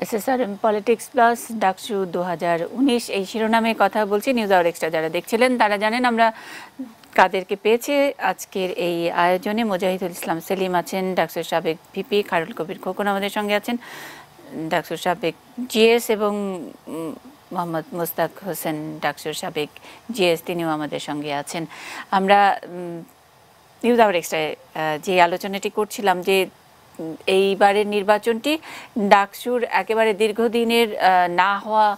SSRM politics plus DUCSU 2019 এই শিরোনামে কথা বলছি। নিউজ আওয়ার এক্সট্রা যারা দেখছিলেন তারা জানেন আমরা কাদেরকে পেয়েছে আজকের এই আয়োজনে। মুজাহিদুল ইসলাম সেলিম আছেন, ডাকসুর সাবেক ভিপি। খায়রুল কবির খোকন আমাদের সঙ্গে আছেন, ডাকসুর সাবেক জিএস, এবং মোহাম্মদ মুস্তাক হোসেন, ডাকসুর সাবেক জিএস, তিনিও আমাদের সঙ্গে আছেন। আমরা নিউজ আওয়ার এক্সট্রায় যে আলোচনাটি করছিলাম যে এইবারের নির্বাচনটি ডাকসুর একেবারে দীর্ঘদিনের না হওয়া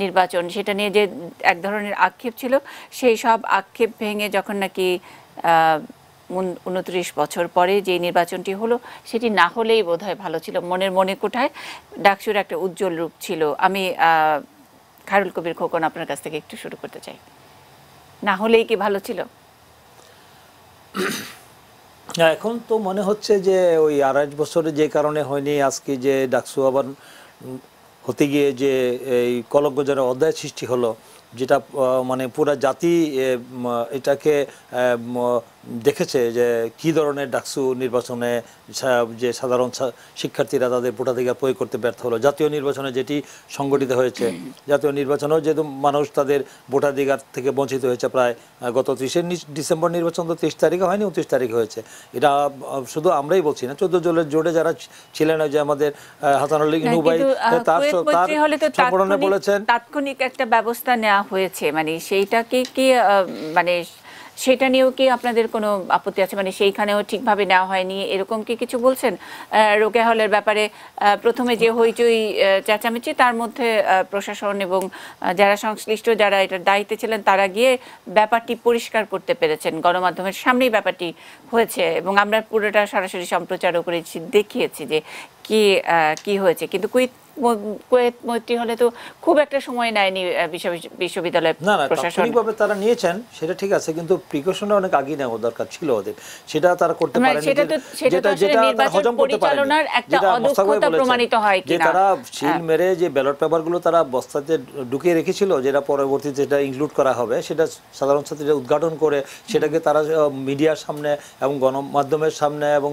নির্বাচন, সেটা নিয়ে যে এক ধরনের আক্ষেপ ছিল, সেই সব আক্ষেপ ভেঙে যখন নাকি 29 বছর পরে যে নির্বাচনটি হলো, সেটি না হলেই বোধহয় ভালো ছিল। মনে কোঠায় ডাকসুর একটা উজ্জ্বল রূপ ছিল। আমি খায়রুল কবির খোকন আপনার কাছ থেকে একটু শুরু করতে চাই। না হলেই কি ভালো ছিল? এখন তো মনে হচ্ছে যে ওই 28 বছরে যে কারণে হয়নি, আজকে যে ডাকসু আবার হতে গিয়ে যে এই কলঙ্কজনক অধ্যায় সৃষ্টি হলো, যেটা মানে পুরা জাতি এটাকে দেখেছে যে কী ধরনের ডাকসু নির্বাচনে যে সাধারণ শিক্ষার্থীরা তাদের ভোটাধিকার প্রয়োগ করতে ব্যর্থ হলো। জাতীয় নির্বাচনে যেটি সংগঠিত হয়েছে, জাতীয় নির্বাচনেও যেহেতু মানুষ তাদের ভোটাধিকার থেকে বঞ্চিত হয়েছে প্রায় গত 30 ডিসেম্বর নির্বাচন তো 30 তারিখে হয়নি, 29 তারিখে হয়েছে। এটা শুধু আমরাই বলছি না, 14 জনের জোটে যারা ছিলেন, যে আমাদের হাসানুল ইনুবাই তার সম্মেলনে বলেছেন তাৎক্ষণিক একটা ব্যবস্থা নেওয়া হয়েছে, মানে সেইটাকে কি মানে সেটা নিয়েও কি আপনাদের কোনো আপত্তি আছে? মানে সেইখানেও ঠিকভাবে নেওয়া হয়নি এরকম কি কিছু বলছেন? রোকেয়া হলের ব্যাপারে প্রথমে যে হইচই চেঁচামেচি, তার মধ্যে প্রশাসন এবং যারা সংশ্লিষ্ট, যারা এটার দায়িত্বে ছিলেন, তারা গিয়ে ব্যাপারটি পরিষ্কার করতে পেরেছেন, গণমাধ্যমের সামনেই ব্যাপারটি হয়েছে, এবং আমরা পুরোটা সরাসরি সম্প্রচারও করেছি, দেখিয়েছি যে কি হয়েছে। কিন্তু কুয়েত মৈত্রী হলে তো খুব একটা সময় নেয়নি বিশ্ববিদ্যালয় প্রশাসন। তারা নিয়েছেন সেটা ঠিক আছে, কিন্তু প্রিকশনটা অনেক আগে নেওয়া দরকার ছিল ওদের, সেটা তারা করতে পারেনি। যেটা হজম করতে পারেনি, যে তারা সিল মেরে যে ব্যালট পেপারগুলো তারা বস্তাতে ঢুকিয়ে রেখেছিল, যেটা পরবর্তীতে যেটা ইনক্লুড করা হবে, সেটা সাধারণ ছাত্রীরা উদ্ঘাটন করে সেটাকে তারা মিডিয়ার সামনে এবং গণমাধ্যমের সামনে এবং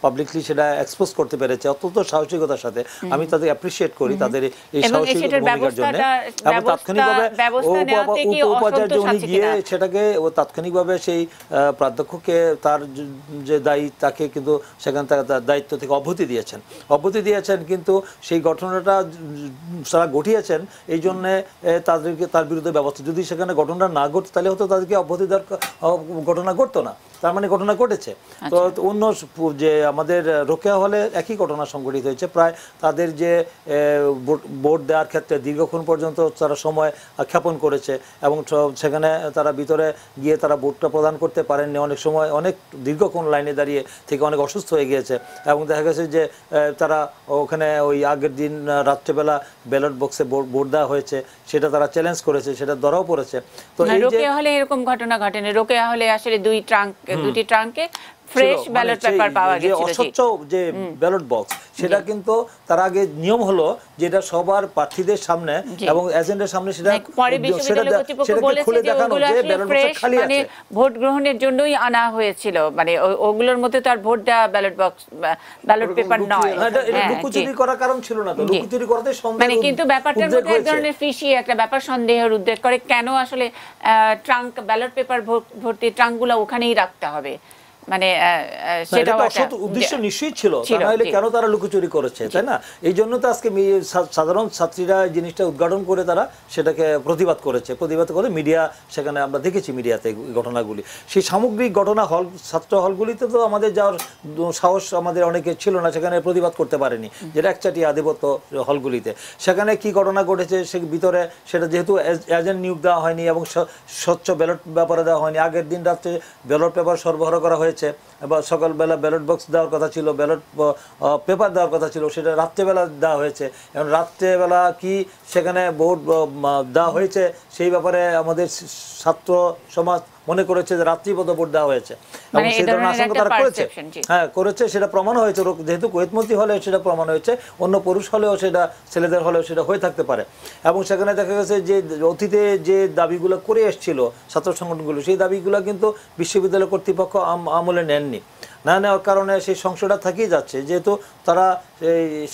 পাবলিকলি সেটা এক্সপোজ করতে পেরেছে অত্যন্ত সাহসিকতার সাথে। আমি তাদের অ্যাপ্রিশিয়েট করি তাদের এই সাহসিক ভূমিকার জন্য। এবং তাৎক্ষণিকভাবে উপাচার্য উনি গিয়ে সেটাকে তাৎক্ষণিকভাবে সেই প্রাধ্যক্ষকে তার যে দায়ী, তাকে কিন্তু সেখানে তার দায়িত্ব থেকে অব্যাহতি দিয়েছেন। কিন্তু সেই ঘটনাটা যারা ঘটিয়েছেন, এই জন্যে তাদেরকে তার বিরুদ্ধে ব্যবস্থা, যদি সেখানে ঘটনাটা না ঘটতো তাহলে হয়তো তাদেরকে অব্যাহতি দেওয়ার ঘটনা ঘটতো না। তার মানে ঘটনা ঘটেছে। তো অন্য যে আমাদের রোকেয়া হলে একই ঘটনা সংঘটিত হয়েছে। প্রায় তাদের যে ভোট দেওয়ার ক্ষেত্রে দীর্ঘক্ষণ পর্যন্ত তারা সময় ক্ষেপণ করেছে, এবং সেখানে তারা ভিতরে গিয়ে তারা ভোটটা প্রদান করতে পারেননি। অনেক সময় অনেক দীর্ঘক্ষণ লাইনে দাঁড়িয়ে থেকে অনেক অসুস্থ হয়ে গিয়েছে, এবং দেখা গেছে যে তারা ওখানে ওই আগের দিন রাত্রেবেলা ব্যালট বক্সে ভোট দেওয়া হয়েছে, সেটা তারা চ্যালেঞ্জ করেছে, সেটা ধরাও পড়েছে। তো রোকেয়া হলে এরকম ঘটনা ঘটেনি। রোকেয়া হলে আসলে দুটি ট্রাঙ্কে ফ্রেশ ব্যালট পেপার পাওয়া গেছিল। অস্বচ্ছ যে ব্যালট বক্স, সেটা কিন্তু তার আগে নিয়ম হলো যেটা সবার প্রার্থীদের সামনে এবং এজেন্টের সামনে সেটা খুলে দেখানো যে ব্যালট বক্স খালি আছে, ভোট গ্রহণের জন্যই আনা হয়েছিল। মানে ওগুলোর মধ্যে তো আর ভোট দেওয়া ব্যালট বক্স ব্যালট পেপার নয়। লুকোচুরি করার কারণ ছিল না, তো লুকোচুরি করতে সন্দেহ, মানে কিন্তু ব্যাপারটার মধ্যে এক ধরনের ফিশি একটা ব্যাপার সন্দেহের উদ্রেক করে। কেন আসলে ট্রাঙ্ক ব্যালট পেপার ভর্তি ট্রাঙ্কগুলো ওখানেই রাখতে হবে? মানে সেটা উদ্দেশ্য নিশ্চয়ই ছিল, তাহলে কেন তারা লুকোচুরি করেছে, তাই না? এই জন্য তো আজকে সাধারণ ছাত্রীরা জিনিসটা উদ্ঘাটন করে তারা সেটাকে প্রতিবাদ করে মিডিয়া, সেখানে আমরা দেখেছি মিডিয়াতে ঘটনাগুলি। সেই সামগ্রিক ঘটনা ছাত্র হলগুলিতে তো আমাদের যাওয়ার সাহস আমাদের অনেকে ছিল না, সেখানে প্রতিবাদ করতে পারেনি, যেটা একচাটি আধিপত্য হলগুলিতে। সেখানে কি ঘটনা ঘটেছে সে ভিতরে, সেটা যেহেতু এজেন্ট নিয়োগ দেওয়া হয়নি এবং স্বচ্ছ ব্যালট পেপার দেওয়া হয়নি, আগের দিন রাত্রে ব্যালট পেপার সরবরাহ করা হয়েছে, বা সকালবেলা ব্যালট বক্স দেওয়ার কথা ছিল, ব্যালট পেপার দেওয়ার কথা ছিল, সেটা রাত্রেবেলা দেওয়া হয়েছে। এবং রাত্রেবেলা কি সেখানে ভোট দেওয়া হয়েছে সেই ব্যাপারে আমাদের ছাত্র সমাজ মনে করেছে যে রাত্রিপথ ভোট দেওয়া হয়েছে, এবং সেই ধরনের আশঙ্কা তারা করেছে। সেটা প্রমাণ হয়েছে, যেহেতু কুয়েতমতি হলে সেটা প্রমাণ হয়েছে, অন্য পুরুষ হলেও সেটা, ছেলেদের হলেও সেটা হয়ে থাকতে পারে। এবং সেখানে দেখা গেছে যে অতীতে যে দাবিগুলো করে এসেছিল ছাত্র সংগঠনগুলো, সেই দাবিগুলো কিন্তু বিশ্ববিদ্যালয় কর্তৃপক্ষ আমলে নেননি। না নেওয়ার কারণে সেই সংশয়টা থেকেই যাচ্ছে, যেহেতু তারা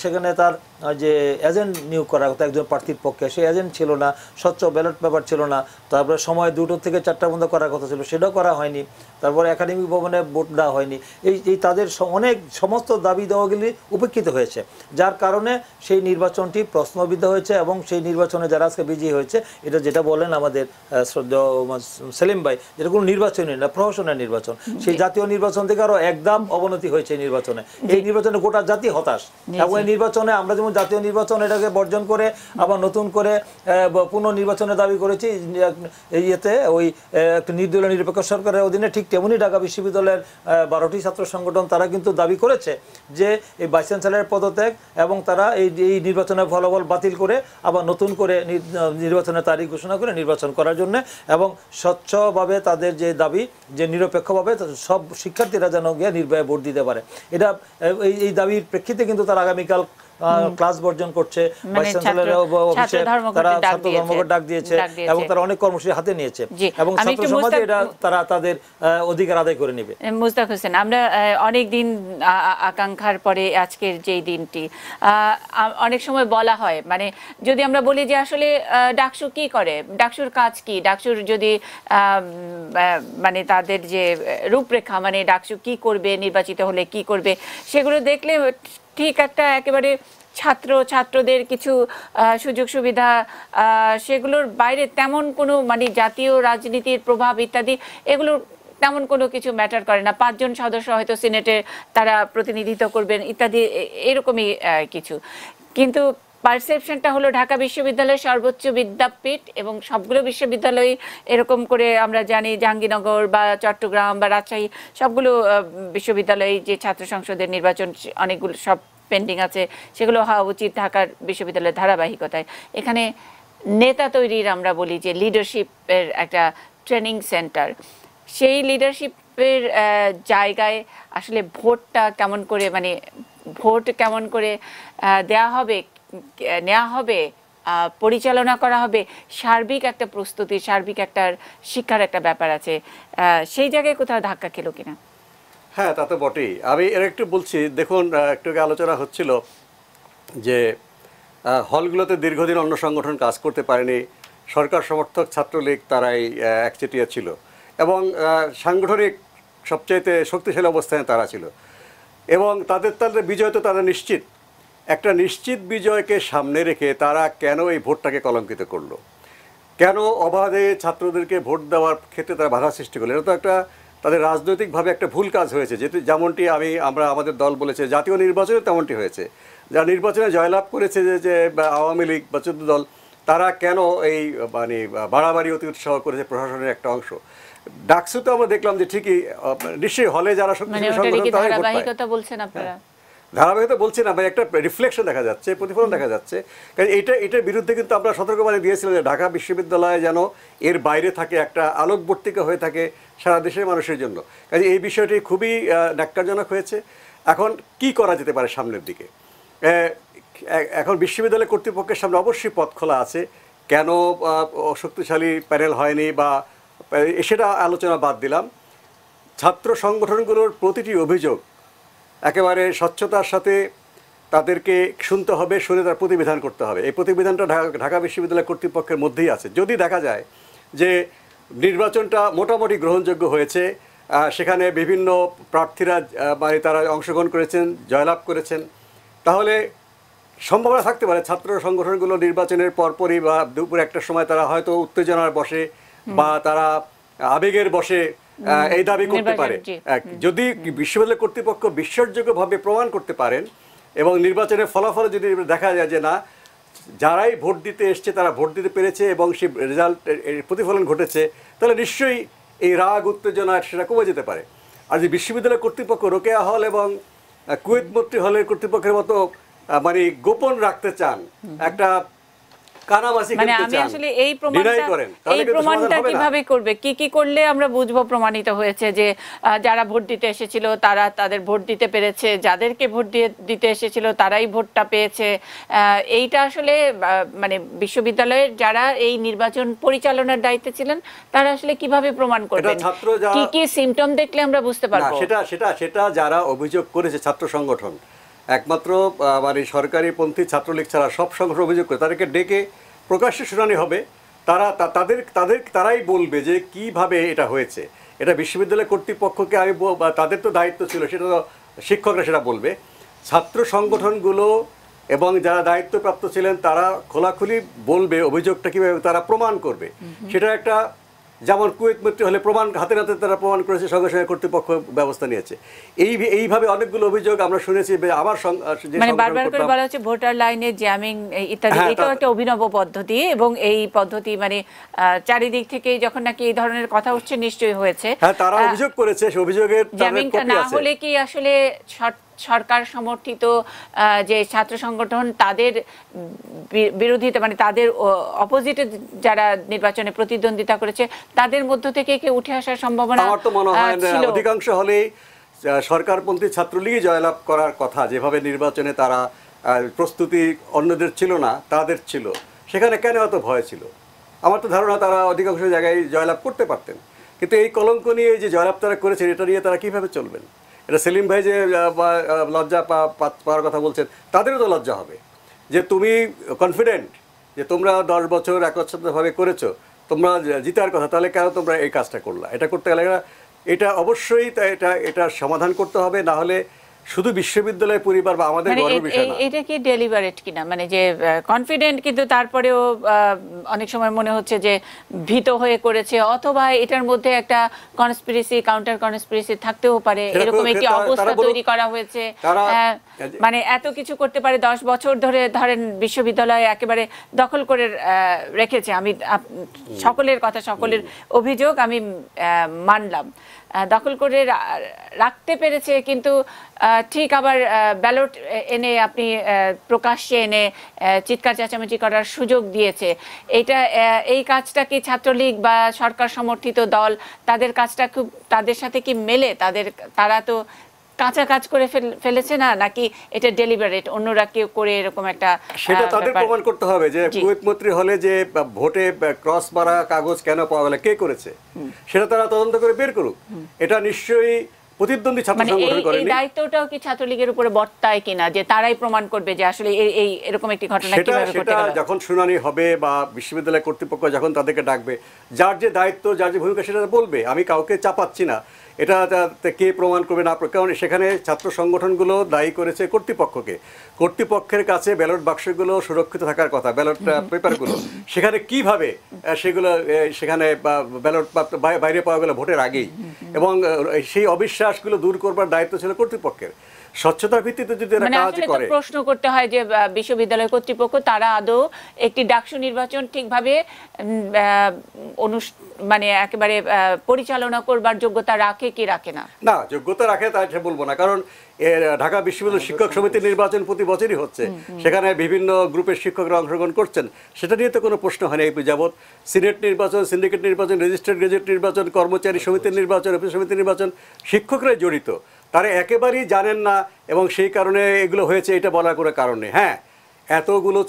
সেখানে তার যে এজেন্ট নিয়োগ করার কথা একজন প্রার্থীর পক্ষে, সেই এজেন্ট ছিল না, স্বচ্ছ ব্যালট পেপার ছিল না, তারপরে সময় 2টো থেকে 4টা পর্যন্ত করার কথা ছিল, সেটাও করা হয়নি, তারপরে একাডেমিক ভবনে ভোট দেওয়া হয়নি। এই তাদের অনেক সমস্ত দাবি দেওয়াগুলি উপেক্ষিত হয়েছে, যার কারণে সেই নির্বাচনটি প্রশ্নবিদ্ধ হয়েছে। এবং সেই নির্বাচনে যারা আজকে বিজয়ী হয়েছে, এটা যেটা বলেন আমাদের শ্রদ্ধেয় সেলিম ভাই, যেটা কোনো নির্বাচনই না, প্রহসনের নির্বাচন, সেই জাতীয় নির্বাচন থেকে আরো একদম অবনতি হয়েছে এই নির্বাচনে। এই নির্বাচনে গোটা জাতি হতাশ, এবং এই নির্বাচনে আমরা যেমন জাতীয় নির্বাচন এটাকে বর্জন করে আবার নতুন করে পুনর্নির্বাচনের দাবি করেছি ইয়েতে, ওই একটা নির্দলীয় নিরপেক্ষ সরকারের অধীনে, ঠিক তেমনি ঢাকা বিশ্ববিদ্যালয়ের 12টি ছাত্র সংগঠন তারা কিন্তু দাবি করেছে যে এই ভাইস চ্যান্সেলরের পদত্যাগ, এবং তারা এই নির্বাচনের ফলাফল বাতিল করে আবার নতুন করে নির্বাচনের তারিখ ঘোষণা করে নির্বাচন করার জন্য, এবং স্বচ্ছভাবে তাদের যে দাবি যে নিরপেক্ষভাবে সব শিক্ষার্থীরা যেন গিয়ে নির্ভয়ে ভোট দিতে পারে, এটা এই দাবির প্রেক্ষিতে কিন্তু তারা আগামীকাল ক্লাস বর্জন করছে, তারা ছাত্র ধর্মঘট ডাক দিয়েছে, এবং তারা অনেক কর্মসূচি হাতে নিয়েছে, এবং ছাত্র সমাজে এটা তারা তাদের অধিকার আদায় করে নেবে। মুস্তাক হোসেন, আমরা অনেক দিন আকাঙ্ক্ষার পরে আজকের যেই দিনটি, অনেক সময় বলা হয়, মানে যদি আমরা বলি যে আসলে ডাকসু কি করে, ডাকসুর কাজ কি, ডাকসুর যদি মানে তাদের যে রূপরেখা, মানে ডাকসু কি করবে, নির্বাচিত হলে কি করবে, সেগুলো দেখলে ঠিক একটা একেবারে ছাত্রদের কিছু সুযোগ সুবিধা, সেগুলোর বাইরে তেমন কোনো মানে জাতীয় রাজনীতির প্রভাব ইত্যাদি এগুলোর তেমন কোনো কিছু ম্যাটার করে না। 5 জন সদস্য হয়তো সিনেটে তারা প্রতিনিধিত্ব করবেন ইত্যাদি, এরকমই কিছু। কিন্তু পারসেপশনটা হলো ঢাকা বিশ্ববিদ্যালয় সর্বোচ্চ বিদ্যাপীঠ, এবং সবগুলো বিশ্ববিদ্যালয় এরকম করে আমরা জানি, জাহাঙ্গীরনগর বা চট্টগ্রাম বা রাজশাহী সবগুলো বিশ্ববিদ্যালয়ে যে ছাত্র সংসদের নির্বাচন অনেকগুলো সব পেন্ডিং আছে, সেগুলো হওয়া উচিত ঢাকার বিশ্ববিদ্যালয়ের ধারাবাহিকতায়। এখানে নেতা তৈরির আমরা বলি যে লিডারশিপের একটা ট্রেনিং সেন্টার, সেই লিডারশিপের জায়গায় আসলে ভোটটা কেমন করে, মানে ভোট কেমন করে নেওয়া হবে, পরিচালনা করা হবে, সার্বিক একটা প্রস্তুতি, সার্বিক একটা শিক্ষার একটা ব্যাপার আছে, সেই জায়গায় কোথাও ধাক্কা খেলো কিনা? হ্যাঁ, তা তো বটেই। আমি এর একটু বলছি, দেখুন একটু আলোচনা হচ্ছিল যে হলগুলোতে দীর্ঘদিন অন্য সংগঠন কাজ করতে পারেনি, সরকার সমর্থক ছাত্রলীগ তারাই একচেটিয়া ছিল, এবং সাংগঠনিক সবচাইতে শক্তিশালী অবস্থানে তারা ছিল, এবং তাদের বিজয় তো তারা নিশ্চিত। একটা নিশ্চিত বিজয়কে সামনে রেখে তারা কেন এই ভোটটাকে কলঙ্কিত করলো, কেন অবাধে ছাত্রদেরকে ভোট দেওয়ার ক্ষেত্রে তারা বাধা সৃষ্টি করলো? এটা তো একটা তাদের রাজনৈতিকভাবে একটা ভুল কাজ হয়েছে। যেমনটি আমরা আমাদের দল বলেছে, জাতীয় নির্বাচনে তেমনটি হয়েছে। যারা নির্বাচনে জয়লাভ করেছে যে আওয়ামী লীগ বা 14 দল, তারা কেন এই মানে বাড়াবাড়ি অতি উৎসাহ করেছে প্রশাসনের একটা অংশ। ডাকসুতে আমরা দেখলাম যে ঠিকই নিশ্চয়ই হলে যারা শক্তিশালী সংগঠন তারাই ভোট পায়। ধারাবাহিকতা বলছি না ভাই, একটা রিফ্লেকশন দেখা যাচ্ছে, প্রতিফলন দেখা যাচ্ছে। কারণ এটার বিরুদ্ধে কিন্তু আমরা সতর্কবাণী দিয়েছিলাম যে ঢাকা বিশ্ববিদ্যালয় যেন এর বাইরে থাকে, একটা আলোকবর্তিকা হয়ে থাকে সারা দেশের মানুষের জন্য। কাজে এই বিষয়টি খুবই ন্যাক্কারজনক হয়েছে। এখন কি করা যেতে পারে সামনের দিকে? এখন বিশ্ববিদ্যালয় কর্তৃপক্ষের সামনে অবশ্যই পথ খোলা আছে। কেন শক্তিশালী প্যানেল হয়নি বা সেটা আলোচনা বাদ দিলাম। ছাত্র সংগঠনগুলোর প্রতিটি অভিযোগ একেবারে স্বচ্ছতার সাথে তাদেরকে শুনতে হবে, শুনে তার প্রতিবিধান করতে হবে। এই প্রতিবিধানটা ঢাকা বিশ্ববিদ্যালয় কর্তৃপক্ষের মধ্যেই আছে। যদি দেখা যায় যে নির্বাচনটা মোটামুটি গ্রহণযোগ্য হয়েছে, সেখানে বিভিন্ন প্রার্থীরা মানে তারা অংশগ্রহণ করেছেন, জয়লাভ করেছেন, তাহলে সম্ভাবনা থাকতে পারে ছাত্র সংগঠনগুলো নির্বাচনের পরপরই বা দুপুর একটার সময় তারা হয়তো উত্তেজনার বসে বা তারা আবেগের বসে এই দাবি করতে পারে। যদি বিশ্ববিদ্যালয় কর্তৃপক্ষ বিশ্বাসযোগ্যভাবে প্রমাণ করতে পারেন এবং নির্বাচনের ফলাফলে যদি দেখা যায় যে না, যারাই ভোট দিতে এসছে তারা ভোট দিতে পেরেছে এবং সেই রেজাল্ট প্রতিফলন ঘটেছে, তাহলে নিশ্চয়ই এই রাগ উত্তেজনা সেটা কমে যেতে পারে। আর যে বিশ্ববিদ্যালয় কর্তৃপক্ষ রোকেয়া হল এবং কুয়েত মৈত্রী হলের কর্তৃপক্ষের মতো মানে গোপন রাখতে চান, একটা মানে আমি আসলে এই প্রমাণটা কিভাবে করবে, কি করলে আমরা বুঝবো প্রমাণিত হয়েছে যে যারা ভোট দিতে এসেছিল তারা তাদের ভোট দিতে পেরেছে, যাদেরকে ভোট দিতে এসেছিল তারাই ভোটটা পেয়েছে? এইটা আসলে মানে বিশ্ববিদ্যালয়ের যারা এই নির্বাচন পরিচালনার দায়িত্বে ছিলেন তারা আসলে কিভাবে প্রমাণ করবেন? কি সিমটম দেখলে আমরা বুঝতে পারবো? সেটা যারা অভিযোগ করেছে ছাত্র সংগঠন, একমাত্র মানে সরকারিপন্থী ছাত্রলীগ ছাড়া সব সংগঠন অভিযোগ করে তাদেরকে ডেকে প্রকাশ্যে শুনানি হবে। তারাই বলবে যে কিভাবে এটা হয়েছে। এটা বিশ্ববিদ্যালয় কর্তৃপক্ষকে তাদের তো দায়িত্ব ছিল, সেটা তো শিক্ষকরা সেটা বলবে। ছাত্র সংগঠনগুলো এবং যারা দায়িত্বপ্রাপ্ত ছিলেন তারা খোলাখুলি বলবে অভিযোগটা কীভাবে তারা প্রমাণ করবে। সেটা একটা, যেমন কুয়েত মৈত্রী হলে প্রমাণ হাতে নাতে তারা প্রমাণ করেছে, সঙ্গে সঙ্গে কর্তৃপক্ষ ব্যবস্থা নিয়েছে। এইভাবে অনেকগুলো অভিযোগ আমরা শুনেছি। আবার মানে বারবার করে বলা হচ্ছে ভোটার লাইনে জ্যামিং ইত্যাদি, এটাও একটা অভিনব পদ্ধতি এবং এই পদ্ধতি মানে চারিদিক থেকে যখন নাকি এই ধরনের কথা উঠছে নিশ্চয়ই হয়েছে। হ্যাঁ, তারা অভিযোগ করেছে, সেই অভিযোগের জ্যামিংটা না হলে কি আসলে সরকার সমর্থিত যে ছাত্র সংগঠন তাদের বিরোধিতা মানে তাদের অপোজিটে যারা নির্বাচনে প্রতিদ্বন্দ্বিতা করেছে তাদের মধ্য থেকে কি উঠে আসার সম্ভাবনা? আমার তো মনে হয় অধিকাংশ হলেই সরকারপন্থী ছাত্রলীগই জয়লাভ করার কথা। যেভাবে নির্বাচনে তারা প্রস্তুতি অন্যদের ছিল না, তাদের ছিল, সেখানে কেন এত ভয় ছিল? আমার তো ধারণা তারা অধিকাংশ জায়গায় জয়লাভ করতে পারতেন। কিন্তু এই কলঙ্ক নিয়ে যে জয়লাভ তারা করেছেন, এটা নিয়ে তারা কীভাবে চলবেন? এটা সেলিম ভাই যে লজ্জা পাওয়ার কথা বলছেন, তাদেরও তো লজ্জা হবে যে তুমি কনফিডেন্ট যে তোমরা 10 বছর একচ্ছত্রভাবে করেছো, তোমরা জিতার কথা, তাহলে কেন তোমরা এই কাজটা করলা? এটা করতে গেলে এটা অবশ্যই এটা সমাধান করতে হবে, না হলে শুধু বিশ্ববিদ্যালয় পরিবার বা আমাদের গর্বের বিষয় না। এটা কি ডেলিভারেট কিনা, মানে যে কনফিডেন্ট কিন্তু তারপরেও অনেক সময় মনে হচ্ছে যে ভীত হয়ে করেছে, অথবা এটার মধ্যে একটা কনস্পিরেসি কাউন্টার কনস্পিরেসি থাকতেও পারে, এরকম একটি অবস্থা তৈরি করা হয়েছে। মানে এত কিছু করতে পারে, 10 বছর ধরে ধরেন বিশ্ববিদ্যালয় একেবারে দখল করে রেখেছে। আমি সকলের কথা, সকলের অভিযোগ আমি মানলাম, দখল করে রাখতে পেরেছে, কিন্তু ঠিক আবার ব্যালট এনে আপনি প্রকাশ্যে এনে চিৎকার চেঁচামেচি করার সুযোগ দিয়েছে। এই কাজটা কি ছাত্রলীগ বা সরকার সমর্থিত দল তাদের কাজটা খুব তাদের সাথে কি মেলে? তারা তো কাঁচা কাজ করে ফেলেছে না, নাকি এটা ডেলিভারেট অন্যরা কেউ করে এরকম একটা? সেটা তাদের প্রমাণ করতে হবে যে কুয়েত মৈত্রী হলে যে ভোটে ক্রস মারা কাগজ কেন পাওয়া গেল, কে করেছে, সেটা তারা তদন্ত করে বের করুক। এটা নিশ্চয়ই প্রতিদ্বন্দ্বী ছাত্র সংগঠন করেনি। এই দায়িত্বটাও কি ছাত্রলীগের উপরে বর্তায় কিনা, যে তারাই প্রমাণ করবে যে আসলে এই এরকম একটি ঘটনা কিভাবে ঘটে গেল? যখন শুনানি হবে বা বিশ্ববিদ্যালয় কর্তৃপক্ষ যখন তাদেরকে ডাকবে, যার যে দায়িত্ব, যার যে ভূমিকা, সেটা বলবে। আমি কাউকে চাপাচ্ছি না, এটা কে প্রমাণ করবে না, কারণ সেখানে ছাত্র সংগঠনগুলো দায়ী করেছে কর্তৃপক্ষকে। কর্তৃপক্ষের কাছে ব্যালট বাক্সগুলো সুরক্ষিত থাকার কথা, ব্যালট পেপারগুলো, সেখানে কিভাবে সেগুলো সেখানে ব্যালট বাইরে পাওয়া গেল ভোটের আগেই, এবং সেই অবিশ্বাসগুলো দূর করবার দায়িত্ব ছিল কর্তৃপক্ষের। স্বচ্ছতার ভিত্তিতে যদি এরা কাজ করে, প্রশ্ন করতে হয় যে বিশ্ববিদ্যালয় কর্তৃপক্ষ তারা আদৌ একটি ডাকসু নির্বাচন ঠিকভাবে মানে একেবারে পরিচালনা করবার যোগ্যতা রাখে কি রাখে না? না, যোগ্যতা রাখে তাই বলবো না, কারণ ঢাকা বিশ্ববিদ্যালয় শিক্ষক সমিতির নির্বাচন প্রতি বছরই হচ্ছে, সেখানে বিভিন্ন গ্রুপের শিক্ষকরা অংশগ্রহণ করছেন, সেটা নিয়ে তো কোনো প্রশ্ন হয়নি এই যাবৎ। সিনেট নির্বাচন, সিন্ডিকেট নির্বাচন, রেজিস্টার্ড গ্রাজুয়েট নির্বাচন, কর্মচারী সমিতির নির্বাচন, অফিস সমিতির নির্বাচন, শিক্ষকরাই জড়িত, তারা একেবারেই জানেন না, এবং সেই কারণে এগুলো হয়েছে, এটা বলার কোনো কারণ নেই। হ্যাঁ, এতগুলো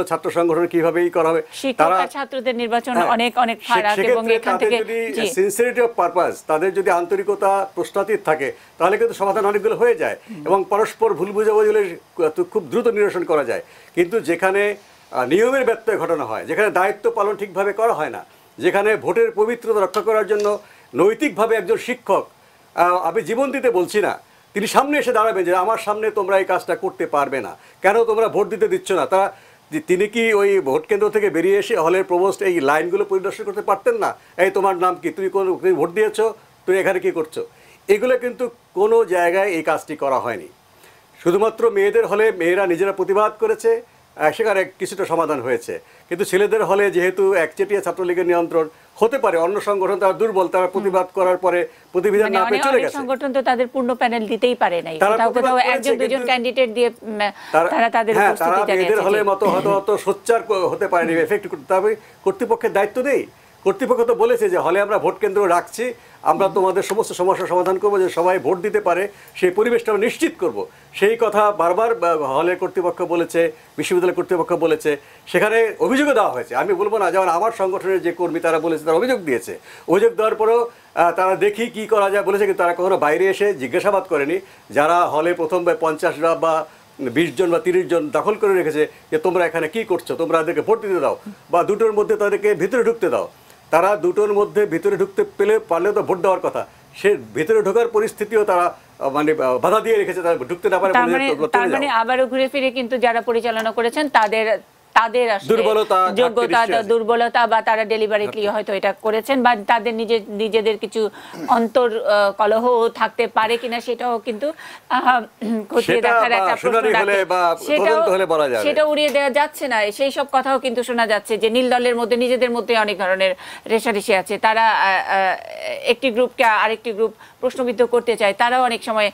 ছাত্র সংগঠন কিভাবে করা হবে, তারা ছাত্রদের নির্বাচন অনেক ফারাক, এবং এখান থেকে সিনসিয়ারিটি অফ পারপাস, তাদের যদি আন্তরিকতা প্রশ্নাতীত থাকে, তাহলে কিন্তু সমাধান অনেকগুলো হয়ে যায়, এবং পরস্পর ভুল বুঝাবুঝি হলে খুব দ্রুত নিরসন করা যায়। কিন্তু যেখানে নিয়মের ব্যত্যয় ঘটানো হয়, যেখানে দায়িত্ব পালন ঠিকভাবে করা হয় না, যেখানে ভোটের পবিত্রতা রক্ষা করার জন্য নৈতিকভাবে একজন শিক্ষক, আমি জীবন দিতে বলছি না, তিনি সামনে এসে দাঁড়াবেন যে আমার সামনে তোমরা এই কাজটা করতে পারবে না, কেন তোমরা ভোট দিতে দিচ্ছ না, তিনি কি ওই ভোট কেন্দ্র থেকে বেরিয়ে এসে হলের প্রভোস্ট এই লাইনগুলো পরিদর্শন করতে পারতেন না? এই তোমার নাম কি, তুমি ভোট দিয়েছো, তুমি এখানে কি করছো? এগুলো কিন্তু কোনো জায়গায় এই কাজটি করা হয়নি। শুধুমাত্র মেয়েদের হলে মেয়েরা নিজেরা প্রতিবাদ করেছে, সেখানে কিছুটা সমাধান হয়েছে, কিন্তু ছেলেদের হলে যেহেতু একচেটিয়া ছাত্রলীগের নিয়ন্ত্রণ, হতে পারে অন্য সংগঠন তারা দুর্বল, তারা প্রতিবাদ করার পরে প্রতিবিধান না পেয়ে চলে গেছে। সংগঠন তো তাদের পূর্ণ প্যানেল দিতেই পারে নাই, কোথাও একজন দুজন ক্যান্ডিডেট দিয়ে তারা তাদের উপস্থিতি জানিয়েছে। মেয়েদের হলে মতো হয়তো সোচ্চার হতে পারেনি, এফেক্ট, তবে কর্তৃপক্ষের দায়িত্ব নেই, কর্তৃপক্ষ তো বলেছে যে হলে আমরা ভোট কেন্দ্র রাখছি, আমরা তোমাদের সমস্ত সমস্যার সমাধান করবো, যে সবাই ভোট দিতে পারে সেই পরিবেশটা আমরা নিশ্চিত করব। সেই কথা বারবার হলের কর্তৃপক্ষ বলেছে, বিশ্ববিদ্যালয় কর্তৃপক্ষ বলেছে, সেখানে অভিযোগও দেওয়া হয়েছে। আমি বলবো না, যেমন আমার সংগঠনের যে কর্মী তারা বলেছে, তারা অভিযোগ দিয়েছে, অভিযোগ দেওয়ার পরেও তারা দেখি কি করা যায় বলেছে, কিন্তু তারা কখনো বাইরে এসে জিজ্ঞাসাবাদ করেনি। যারা হলে প্রথম 50 বা 20 জন বা 30 জন দখল করে রেখেছে যে তোমরা এখানে কি করছো, তোমরা এদেরকে ভোট দিতে দাও, বা দুটোর মধ্যে তাদেরকে ভিতরে ঢুকতে দাও। তারা দুটোর মধ্যে ভিতরে ঢুকতে পারলেও তো ভোট দেওয়ার কথা, সে ভিতরে ঢোকার পরিস্থিতিও তারা মানে বাধা দিয়ে রেখেছে, তারা ঢুকতে না পারে। তার মানে আবারও ঘুরে ফিরে কিন্তু যারা পরিচালনা করেছেন তাদের যোগ্যতা, দুর্বলতা, বা তারা ডেলিভারিটলি হয়তো এটা করেছেন, বা তাদের নিজেদের কিছু অন্তর কলহ থাকতে পারে কিনা সেটাও কিন্তু খতিয়ে দেখার একটা প্রশ্ন, সেটা উড়িয়ে দেওয়া যাচ্ছে না। সেই সব কথাও কিন্তু শোনা যাচ্ছে যে নীল দলের মধ্যে নিজেদের মধ্যে অনেক ধরনের রেষারেষি আছে, তারা একটি গ্রুপকে আরেকটি গ্রুপ প্রশ্নবিদ্ধ করতে চায়, তারাও অনেক সময়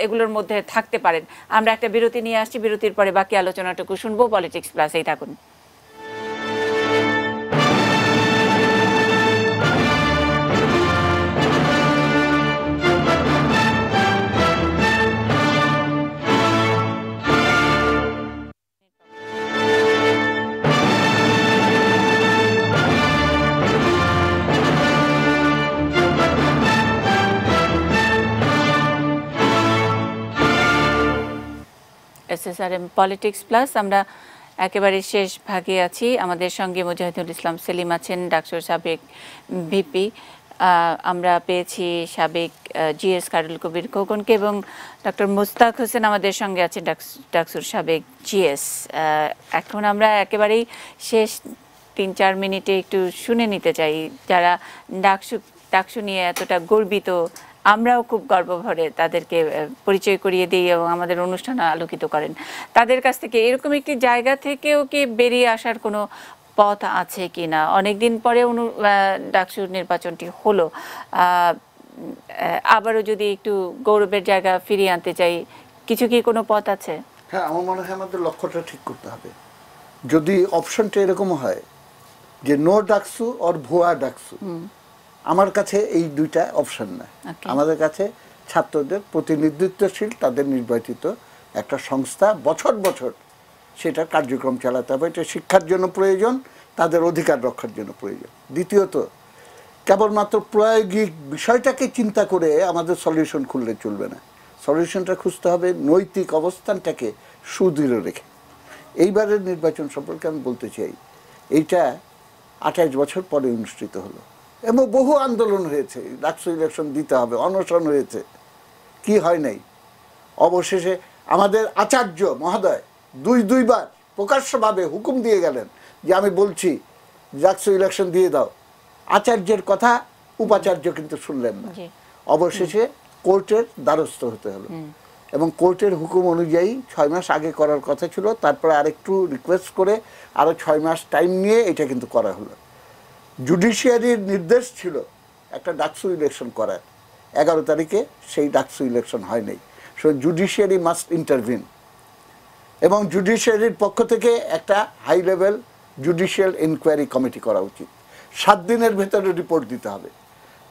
এগুলোর মধ্যে থাকতে পারেন। আমরা একটা বিরতি নিয়ে আসছি, বিরতির পরে বাকি আলোচনাটুকু শুনবো। পলিটিক্স প্লাসেই থাকুন। SSRM পলিটিক্স প্লাস, আমরা একেবারে শেষ ভাগে আছি। আমাদের সঙ্গে মুজাহিদুল ইসলাম সেলিম আছেন, ডাকসুর সাবেক ভিপি। আমরা পেয়েছি সাবেক জিএস কারুল কবির খোকনকে, এবং ডক্টর মুস্তাক হোসেন আমাদের সঙ্গে আছেন, ডাকসুর সাবেক জিএস। এখন আমরা একেবারেই শেষ 3-4 মিনিটে একটু শুনে নিতে চাই, যারা ডাকসু নিয়ে এতটা গর্বিত, আমরাও খুব গর্ব ভরে তাদেরকে পরিচয় করিয়ে দিই এবং আমাদের অনুষ্ঠান আলোকিত করেন, তাদের কাছ থেকে এরকম একটি জায়গা থেকেও কি বেরিয়ে আসার কোনো পথ আছে কি না? অনেকদিন পরে ডাকসুর নির্বাচনটি হলো, আবারও যদি একটু গৌরবের জায়গা ফিরিয়ে আনতে চাই, কিছু কি কোনো পথ আছে? হ্যাঁ, আমার মনে হয় আমাদের লক্ষ্যটা ঠিক করতে হবে। যদি অপশনটা এরকম হয় যে নো ডাকসু অর ভুয়া ডাকসু, আমার কাছে এই দুইটা অপশন না। আমাদের কাছে ছাত্রদের প্রতিনিধিত্বশীল, তাদের নির্বাচিত একটা সংস্থা বছর বছর সেটা কার্যক্রম চালাতে হবে। এটা শিক্ষার জন্য প্রয়োজন, তাদের অধিকার রক্ষার জন্য প্রয়োজন। দ্বিতীয়ত, কেবলমাত্র প্রায়োগিক বিষয়টাকে চিন্তা করে আমাদের সলিউশন খুললে চলবে না। সলিউশনটা খুঁজতে হবে নৈতিক অবস্থানটাকে সুদৃঢ় রেখে। এইবারের নির্বাচন সম্পর্কে আমি বলতে চাই, এইটা 28 বছর পরে অনুষ্ঠিত হলো এবং বহু আন্দোলন হয়েছে, ডাকসু ইলেকশন দিতে হবে, অনশন হয়েছে, কি হয় নাই। অবশেষে আমাদের আচার্য মহোদয় দুইবার প্রকাশ্যভাবে হুকুম দিয়ে গেলেন যে আমি বলছি ডাকসু ইলেকশন দিয়ে দাও। আচার্যের কথা উপাচার্য কিন্তু শুনলেন না, অবশেষে কোর্টের দ্বারস্থ হতে হলো এবং কোর্টের হুকুম অনুযায়ী 6 মাস আগে করার কথা ছিল, তারপরে আরেকটু রিকোয়েস্ট করে আরও 6 মাস টাইম নিয়ে এটা কিন্তু করা হলো। জুডিশিয়ারির নির্দেশ ছিল একটা ডাকসু ইলেকশন করার, 11 তারিখে সেই ডাকসু ইলেকশন হয় নাই। সো জুডিশিয়ারি মাস্ট ইন্টারভিন এবং জুডিশিয়ারির পক্ষ থেকে একটা high level judicial inquiry committee করা উচিত। 7 দিনের ভেতরে রিপোর্ট দিতে হবে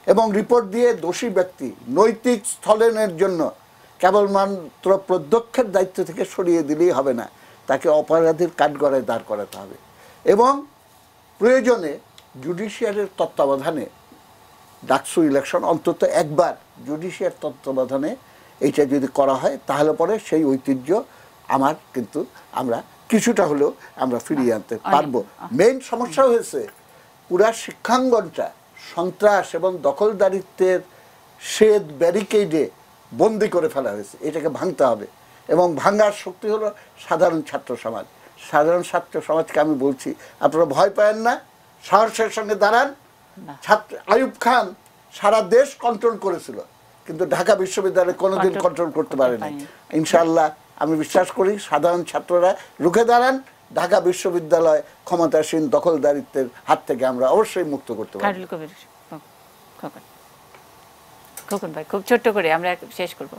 এবং রিপোর্ট দিয়ে দোষী ব্যক্তি নৈতিক স্থলনের জন্য কেবলমাত্র প্রত্যক্ষের দায়িত্ব থেকে সরিয়ে দিলেই হবে না, তাকে অপরাধীর কাঠগড়ায় দাঁড় করাতে হবে এবং প্রয়োজনে জুডিশিয়ারের তত্ত্বাবধানে ডাকসু ইলেকশন অন্তত একবার জুডিশিয়ার তত্ত্বাবধানে এইটা যদি করা হয়, তাহলে পরে সেই ঐতিহ্য আমরা কিছুটা হলেও আমরা ফিরিয়ে আনতে পারবো। মেইন সমস্যা হয়েছে পুরা শিক্ষাঙ্গনটা সন্ত্রাস এবং দখলদারিত্বের শেড ব্যারিকেডে বন্দি করে ফেলা হয়েছে, এটাকে ভাঙতে হবে এবং ভাঙার শক্তি হলো সাধারণ ছাত্র সমাজ। সাধারণ ছাত্র সমাজকে আমি বলছি, আপনারা ভয় পায়েন না, সাহসের সঙ্গে দাঁড়ান। আইয়ুব খান সারা দেশ কন্ট্রোল করেছিল, কিন্তু ঢাকা বিশ্ববিদ্যালয় কোনোদিন কন্ট্রোল করতে পারেনি। ইনশাআল্লাহ আমি বিশ্বাস করি সাধারণ ছাত্ররা রুখে দাঁড়ান, ঢাকা বিশ্ববিদ্যালয় ক্ষমতাসীন দখলদারিত্বের হাত থেকে আমরা অবশ্যই মুক্ত করতে পারি। খোকন ভাই, খুব ছোট্ট করে আমরা শেষ করব।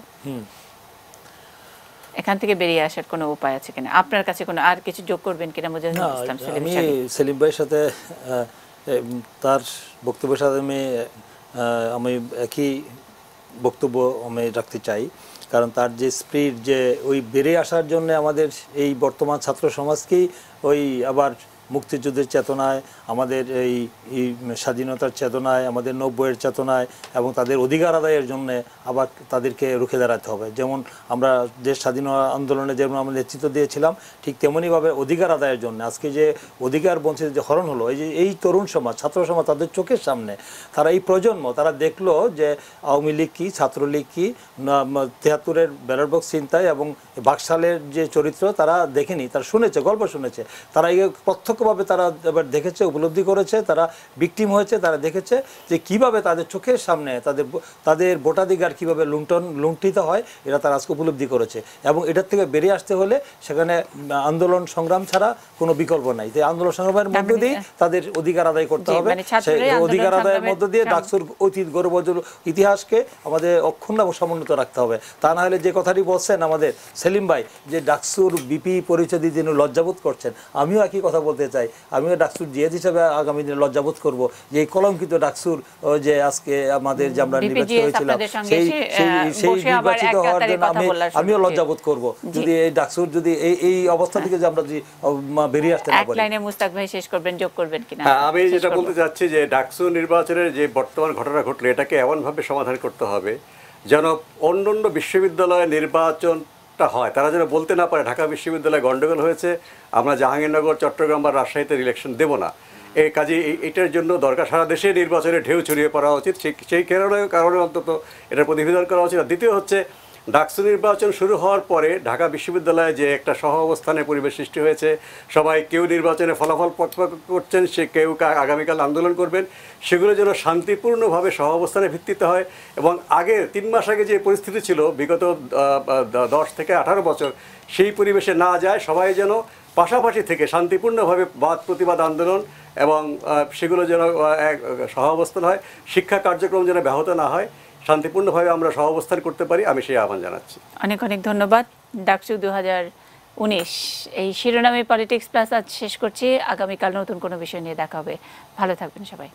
এখান থেকে বেরিয়ে আসার কোনো উপায় আছে কিনা? আপনার কাছে কোনো আর কিছু যোগ করবেন কিনা মুজাহিদুল ইসলাম সেলিম? আমি সেলিম ভাইয়ের সাথে তার বক্তব্যের সাথে আমি একই বক্তব্য আমি রাখতে চাই, কারণ তার যে স্পিরিট, যে ওই বেড়ে আসার জন্য আমাদের এই বর্তমান ছাত্র সমাজকেই ওই আবার মুক্তিযুদ্ধের চেতনায়, আমাদের এই স্বাধীনতার চেতনায়, আমাদের 90-এর চেতনায় এবং তাদের অধিকার আদায়ের জন্য আবার তাদেরকে রুখে দাঁড়াতে হবে। যেমন আমরা দেশ স্বাধীন আন্দোলনে যেমন আমরা নেতৃত্ব দিয়েছিলাম, ঠিক তেমনইভাবে অধিকার আদায়ের জন্য আজকে যে অধিকার বঞ্চিত যে হরণ হলো, এই যে এই তরুণ সমাজ, ছাত্র সমাজ, তাদের চোখের সামনে তারা এই প্রজন্ম তারা দেখলো যে আওয়ামী লীগ কী, ছাত্রলীগ কী, 73-এর ব্যালট বক্স ছিনতাই এবং বাকশালের যে চরিত্র তারা দেখেনি, তারা শুনেছে, গল্প শুনেছে, তারা এই প্রত্যক্ষভাবে তারা এবার দেখেছে, উপলব্ধি করেছে, তারা ভিকটিম হয়েছে, তারা দেখেছে যে কিভাবে তাদের চোখের সামনে তাদের ভোটাধিকার কিভাবে লুণ্ঠিত হয়, এটা তারা আজকে উপলব্ধি করেছে। এবং এটার থেকে বেরিয়ে আসতে হলে সেখানে আন্দোলন সংগ্রাম ছাড়া কোনো বিকল্প নাই। তাই আন্দোলন সংগ্রামের মধ্য দিয়ে তাদের অধিকার আদায় করতে হবে। সেই অধিকার আদায়ের মধ্য দিয়ে ডাকসুর অতীত গৌরবজ্জ্বল ইতিহাসকে আমাদের অক্ষুণ্ণ এবং সমুন্নত রাখতে হবে। তা না হলে যে কথাটি বলছেন আমাদের সেলিম ভাই, যে ডাকসুর বিপি পরিচয় দিয়ে তিনি লজ্জাবোধ করছেন, আমিও একই কথা বলতে চাই। আমিও ডাকসুর জিএদ হিসাবে আগামী দিনে লজ্জাবোধ করব যে এই কলঙ্কিত ডাকসুর যে আজকে আমাদের যে আমরা নির্বাচিত হয়েছিলাম, সেই নির্বাচিত হওয়ার জন্য আমিও লজ্জাবোধ করব যদি এই ডাকসুর যদি এই অবস্থা থেকে যে আমরা যদি বেরিয়ে আসতে না পারি। এক লাইনে মুস্তাক ভাই শেষ করবেন, যোগ করবেন কিনা? আমি যেটা বলতে চাচ্ছি যে ডাকসু নির্বাচনের যে বর্তমান ঘটনা ঘটলো, এটাকে এমনভাবে সমাধান করতে হবে যেন অন্যান্য বিশ্ববিদ্যালয়ে নির্বাচনটা হয়, তারা যেন বলতে না পারে ঢাকা বিশ্ববিদ্যালয়ে গণ্ডগোল হয়েছে, আমরা জাহাঙ্গীরনগর, চট্টগ্রাম বা রাজশাহীতে ইলেকশন দেব না। এই কাজে এটার জন্য দরকার সারা দেশে নির্বাচনের ঢেউ ছড়িয়ে পড়া উচিত। সেই কারণে অন্তত এটা প্রতিবেদন করা উচিত। আর দ্বিতীয় হচ্ছে, ডাকসু নির্বাচন শুরু হওয়ার পরে ঢাকা বিশ্ববিদ্যালয়ে যে একটা সহ অবস্থানের পরিবেশ সৃষ্টি হয়েছে, সবাই কেউ নির্বাচনে ফলাফল পক্ষপাত করছেন, সে কেউ আগামীকাল আন্দোলন করবেন, সেগুলো যেন শান্তিপূর্ণভাবে সহ অবস্থানের ভিত্তিতে হয়। এবং আগে 3 মাস আগে যে পরিস্থিতি ছিল বিগত 10 থেকে 18 বছর, সেই পরিবেশে না যায়, সবাই যেন পাশাপাশি থেকে শান্তিপূর্ণভাবে বাদ প্রতিবাদ আন্দোলন এবং সেগুলো যেন সহ অবস্থান হয়, শিক্ষা কার্যক্রম যেন ব্যাহত না হয়, শান্তিপূর্ণভাবে আমরা সহাবস্থান করতে পারি, আমি সেই আহ্বান জানাচ্ছি। অনেক অনেক ধন্যবাদ। ডাকসু 2019 এই শিরোনামে পলিটিক্স প্লাস আজ শেষ করছি। আগামীকাল নতুন কোনো বিষয় নিয়ে দেখা হবে। ভালো থাকবেন সবাই।